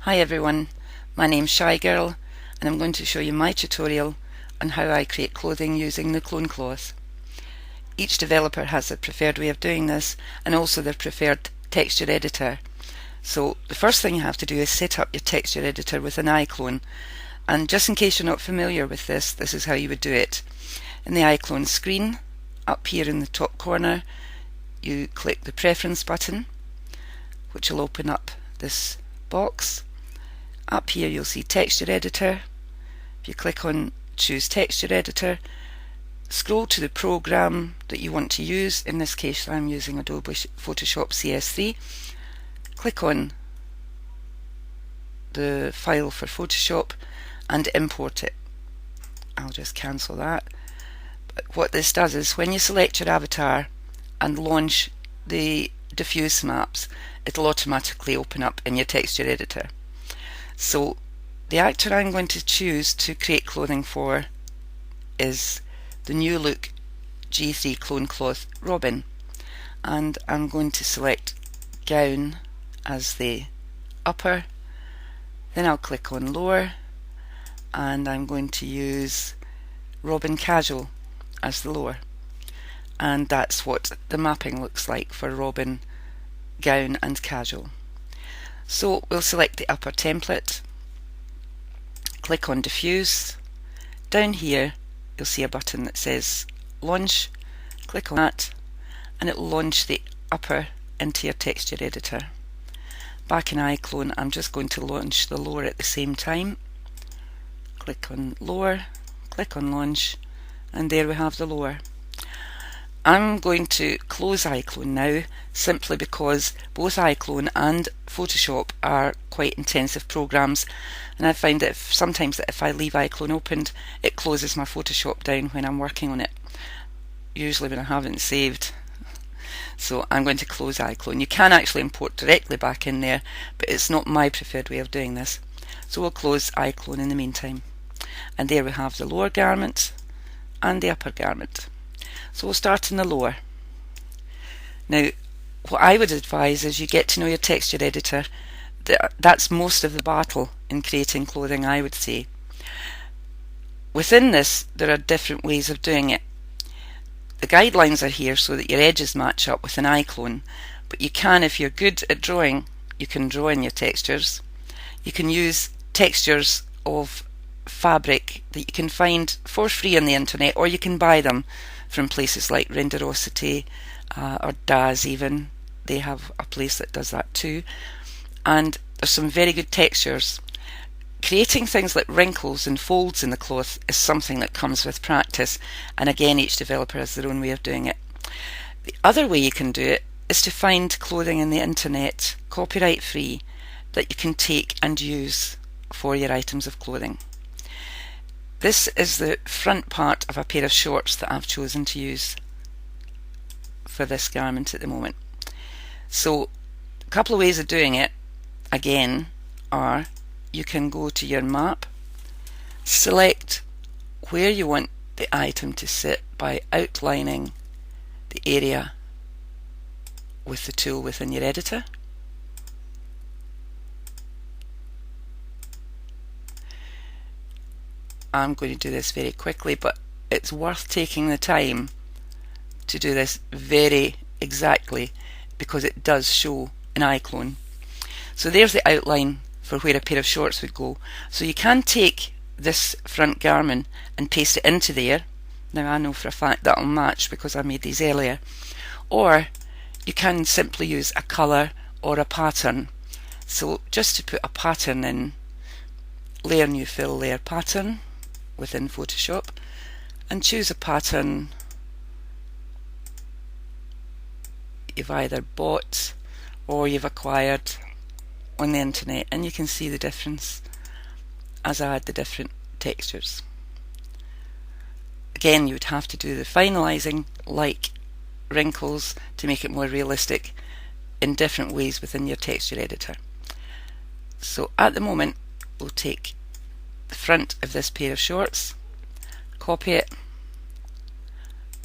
Hi everyone, my name's Shygirl and I'm going to show you my tutorial on how I create clothing using the clone cloth. Each developer has their preferred way of doing this and also their preferred texture editor. So the first thing you have to do is set up your texture editor with an iClone, and just in case you're not familiar with this is how you would do it. In the iClone screen, up here in the top corner, you click the preference button, which will open up this box. Up here you'll see texture editor. If you click on choose texture editor, scroll to the program that you want to use. In this case I'm using Adobe Photoshop CS3. Click on the file for Photoshop and import it. I'll just cancel that. But what this does is when you select your avatar and launch the diffuse maps, it'll automatically open up in your texture editor. So the actor I'm going to choose to create clothing for is the New Look G3 Clone Cloth Robin, and I'm going to select gown as the upper, then I'll click on lower and I'm going to use Robin Casual as the lower, and that's what the mapping looks like for Robin, gown and casual. So we'll select the upper template, click on diffuse. Down here you'll see a button that says launch. Click on that and it will launch the upper into your texture editor. Back in iClone I'm just going to launch the lower at the same time. Click on lower, click on launch, and there we have the lower. I'm going to close iClone now simply because both iClone and Photoshop are quite intensive programs, and I find that sometimes if I leave iClone opened it closes my Photoshop down when I'm working on it, usually when I haven't saved. So I'm going to close iClone. You can actually import directly back in there, but it's not my preferred way of doing this. So we'll close iClone in the meantime. And there we have the lower garment and the upper garment. So we'll start in the lower. Now what I would advise is you get to know your texture editor. That's most of the battle in creating clothing, I would say. Within this there are different ways of doing it. The guidelines are here so that your edges match up with an iClone, but you can, if you're good at drawing, you can draw in your textures. You can use textures of fabric that you can find for free on the internet, or you can buy them from places like Renderosity or Daz even. They have a place that does that too, and there's some very good textures. Creating things like wrinkles and folds in the cloth is something that comes with practice, and again each developer has their own way of doing it. The other way you can do it is to find clothing in the internet, copyright free, that you can take and use for your items of clothing. This is the front part of a pair of shorts that I've chosen to use for this garment at the moment. So a couple of ways of doing it again are you can go to your map, select where you want the item to sit by outlining the area with the tool within your editor. I'm going to do this very quickly, but it's worth taking the time to do this very exactly because it does show an iClone. So there's the outline for where a pair of shorts would go. So you can take this front garment and paste it into there. Now I know for a fact that'll match because I made these earlier. Or you can simply use a colour or a pattern. So just to put a pattern in, layer new fill layer pattern within Photoshop and choose a pattern you've either bought or you've acquired on the internet, and you can see the difference as I add the different textures. Again, you would have to do the finalising like wrinkles to make it more realistic in different ways within your texture editor. So at the moment we'll take the front of this pair of shorts, copy it.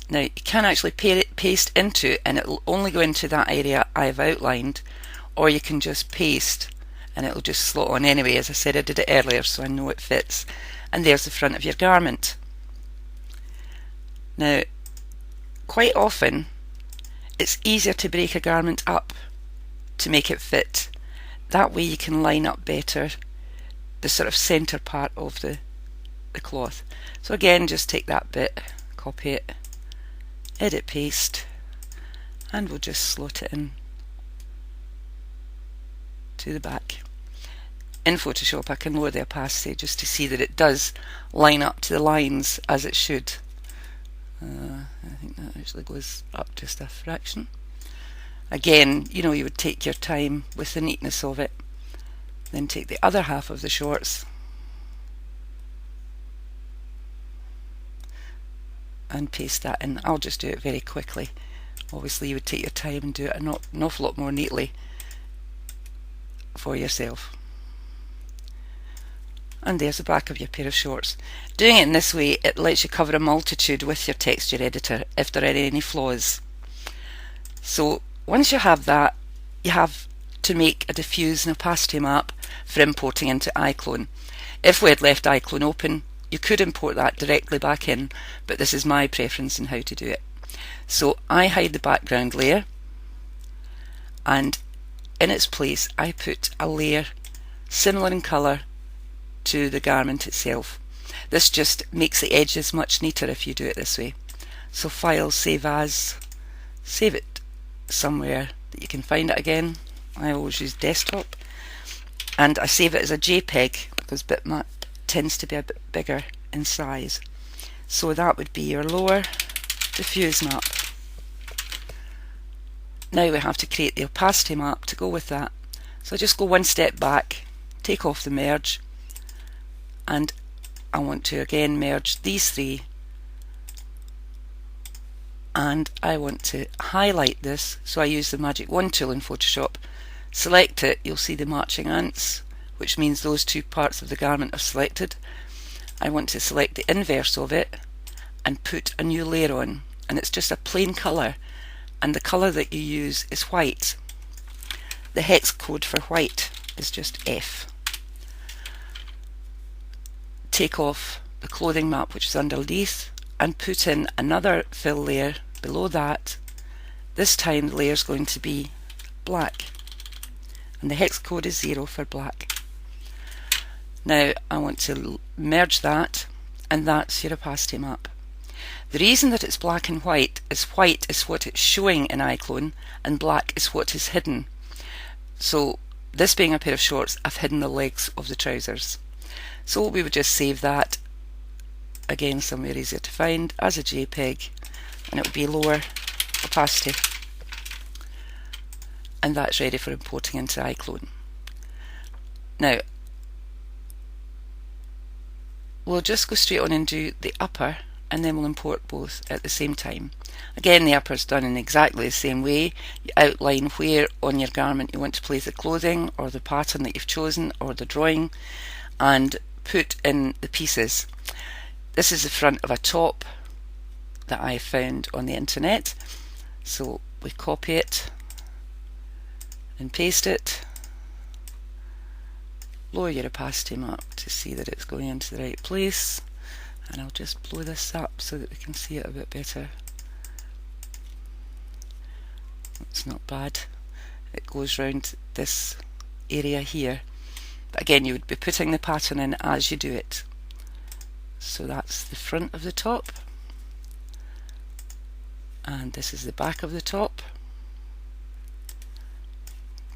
Now you can actually paste into it and it will only go into that area I've outlined, or you can just paste and it'll just slot on anyway. As I said, I did it earlier so I know it fits. And there's the front of your garment. Now, quite often it's easier to break a garment up to make it fit. That way you can line up better the sort of centre part of the cloth. So again, just take that bit, copy it, edit, paste, and we'll just slot it in to the back. In Photoshop I can lower the opacity just to see that it does line up to the lines as it should. I think that actually goes up just a fraction. Again, you know, you would take your time with the neatness of it. Then take the other half of the shorts and paste that in. I'll just do it very quickly. Obviously you would take your time and do it an awful lot more neatly for yourself. And there's the back of your pair of shorts. Doing it in this way, it lets you cover a multitude with your texture editor if there are any flaws. So once you have that, you have to make a diffuse and opacity map for importing into iClone. If we had left iClone open, you could import that directly back in, but this is my preference in how to do it. So I hide the background layer, and in its place I put a layer similar in colour to the garment itself. This just makes the edges much neater if you do it this way. So File, Save As, save it somewhere that you can find it again. I always use desktop, and I save it as a JPEG because bitmap tends to be a bit bigger in size. So that would be your lower diffuse map. Now we have to create the opacity map to go with that. So just go one step back, take off the merge, and I want to again merge these three, and I want to highlight this. So I use the Magic Wand tool in Photoshop, select it, you'll see the marching ants, which means those two parts of the garment are selected. I want to select the inverse of it and put a new layer on, and it's just a plain colour, and the colour that you use is white. The hex code for white is just F. Take off the clothing map which is underneath and put in another fill layer below that. This time the layer is going to be black, and the hex code is 0 for black. Now I want to merge that, and that's your opacity map. The reason that it's black and white is what it's showing in iClone and black is what is hidden. So this being a pair of shorts, I've hidden the legs of the trousers. So we would just save that, again somewhere easier to find, as a JPEG, and it would be lower opacity, and that's ready for importing into iClone. Now we'll just go straight on and do the upper, and then we'll import both at the same time. Again, the upper is done in exactly the same way. You outline where on your garment you want to place the clothing or the pattern that you've chosen or the drawing, and put in the pieces. This is the front of a top that I found on the internet. So we copy it and paste it. Lower your opacity map to see that it's going into the right place, and I'll just blow this up so that we can see it a bit better. It's not bad. It goes round this area here. But again, you would be putting the pattern in as you do it. So that's the front of the top, and this is the back of the top.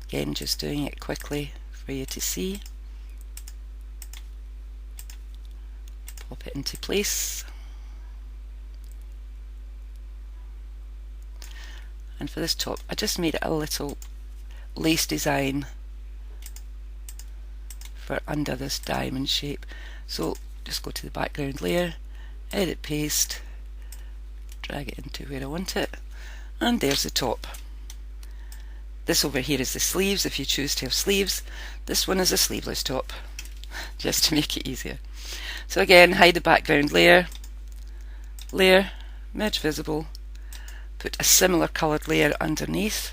Again, just doing it quickly for you to see. Pop it into place. And for this top, I just made it a little lace design for under this diamond shape. So just go to the background layer, edit, paste, drag it into where I want it, and there's the top. This over here is the sleeves if you choose to have sleeves. This one is a sleeveless top, just to make it easier. So again, hide the background layer, merge visible, put a similar coloured layer underneath.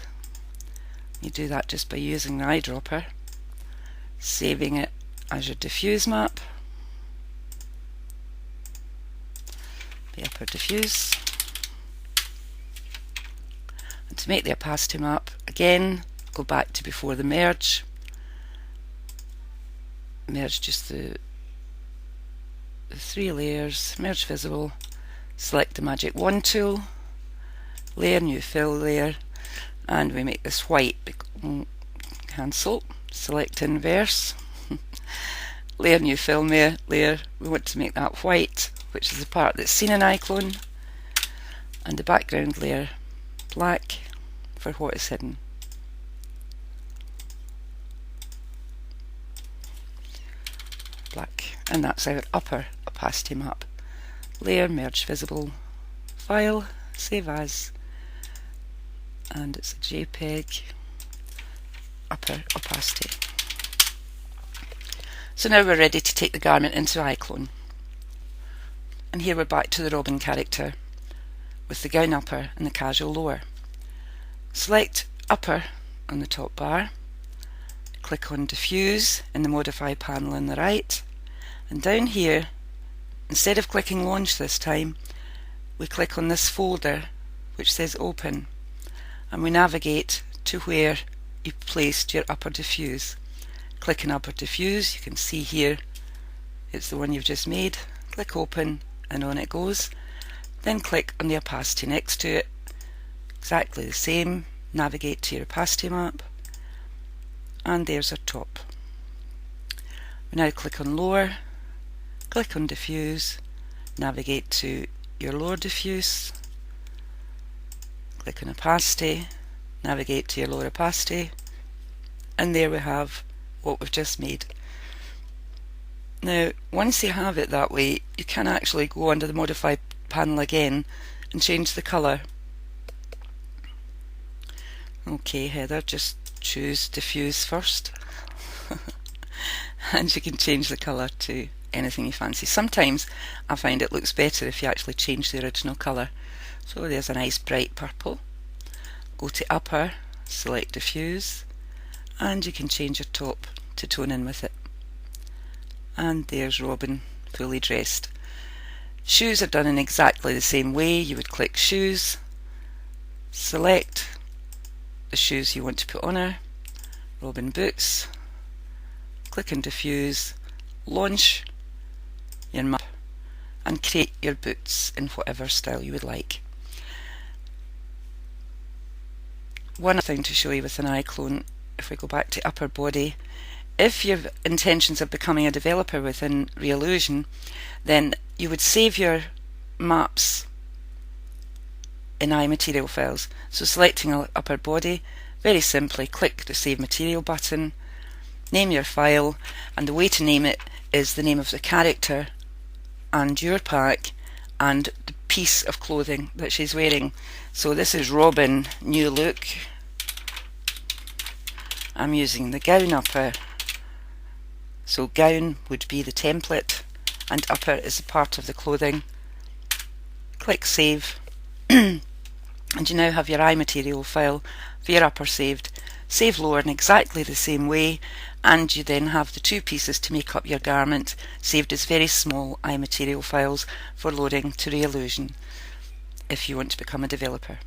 You do that just by using the eyedropper. saving it as your diffuse map, the upper diffuse. And to make the opacity map, again, go back to before the merge. Merge just the 3 layers, merge visible, select the magic wand tool, layer, new fill layer, and we make this white. Cancel, select inverse, layer, new fill layer, we want to make that white, which is the part that's seen in iClone, and the background layer black for what is hidden. Black, and that's our upper opacity map. Layer, merge visible, file, save as, and it's a JPEG, upper opacity. So now we're ready to take the garment into iClone. And here we're back to the Robin character with the gown upper and the casual lower. Select upper on the top bar, click on diffuse in the modify panel on the right, and down here, instead of clicking launch this time, we click on this folder which says open, and we navigate to where you placed your upper diffuse. Click on upper diffuse, you can see here it's the one you've just made. Click open and on it goes. Then click on the opacity next to it, exactly the same. Navigate to your opacity map, and there's our top. We now click on lower, click on diffuse, navigate to your lower diffuse, click on opacity, navigate to your lower opacity, and there we have what we've just made. Now once you have it that way, you can actually go under the modify panel again and change the colour. Okay, Heather, just choose diffuse first and you can change the colour to anything you fancy. Sometimes I find it looks better if you actually change the original colour. So there's a nice bright purple. Go to upper, select diffuse, and you can change your top to tone in with it. And there's Robin fully dressed. Shoes are done in exactly the same way. You would click shoes, select the shoes you want to put on her, Robin boots, click on diffuse, launch your map, and create your boots in whatever style you would like. One thing to show you with an iClone, if we go back to upper body, if you have intentions of becoming a developer within Reallusion, then you would save your maps in iMaterial files. So selecting upper body, very simply click the Save Material button, name your file, and the way to name it is the name of the character and your pack and the piece of clothing that she's wearing. So this is Robin New Look. I'm using the gown upper. So gown would be the template and upper is a part of the clothing. Click save and you now have your iMaterial file for your upper saved. Save lower in exactly the same way, and you then have the two pieces to make up your garment saved as very small iMaterial files for loading to Reallusion if you want to become a developer.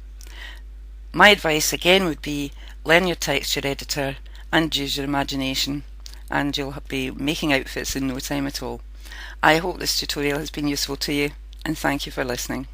My advice again would be learn your texture editor and use your imagination, and you'll be making outfits in no time at all. I hope this tutorial has been useful to you, and thank you for listening.